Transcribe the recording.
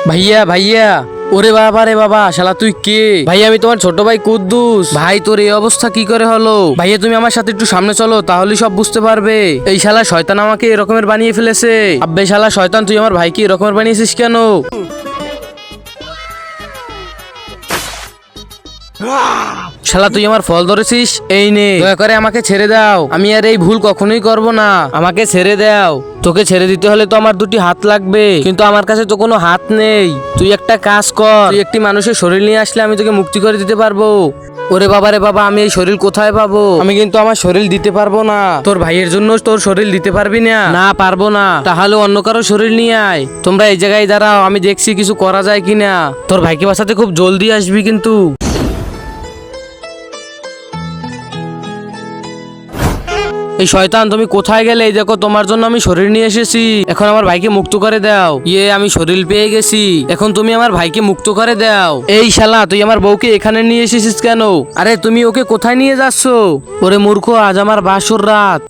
ভাইয়া ভাইয়া, ওরে বাবা রে বাবা, শালা তুই কে? ভাই আমি তোমার ছোট ভাই কুদ্দুস। ভাই তোর এই অবস্থা কি করে হলো? ভাইয়া তুমি আমার সাথে একটু সামনে চলো, তাহলেই সব বুঝতে পারবে। এই শালা শয়তান আমাকে এরকমের বানিয়ে ফেলেছে। আব্বে শালা শয়তান, তুই আমার ভাইকে এরকমের বানিয়েছিস কেন? শালা তুই আমার ফল ধরেছিস, এই নে, দয়া করে আমাকে ছেড়ে দাও। আমি আর এই ভুল কখনোই করব না, আমাকে ছেড়ে দাও। তোকে ছেড়ে দিতে হলে তো আমার দুটি হাত লাগবে, কিন্তু আমার কাছে তো কোনো হাত নেই। তুই একটা কাজ কর, তুই একটি মানুষের শরীর নিয়ে আসলে আমি তোকে মুক্তি করে দিতে পারবো। ওরে বাবা রে বাবা, আমি এই শরীর কোথায় পাবো? আমি কিন্তু আমার শরীর দিতে পারবো না। তোর ভাইয়ের জন্য তোর শরীর দিতে পারবি না? না পারবো না। তাহলে অন্য কারো শরীর নিয়ে আয়। তোমরা এই জায়গায় দাঁড়াও, আমি দেখছি কিছু করা যায় কিনা। তোর ভাইকে বাঁচাতে খুব জলদি আসবি কিন্তু। এই শয়তান, তুমি কোথায় গেলে? এই দেখো, তোমার জন্য আমি শরীর নিয়ে এসেছি। এখন আমার ভাইকে মুক্ত করে দাও। আমি শরীর পেয়ে গেছি। এখন তুমি আমার ভাইকে মুক্ত করে দাও। এই শালা, তুই আমার বউকে এখানে নিয়ে এসেছিস কেন? আরে তুমি ওকে কোথায় নিয়ে যাচ্ছ? ওরে মূর্খ, আজ আমার বাসর রাত।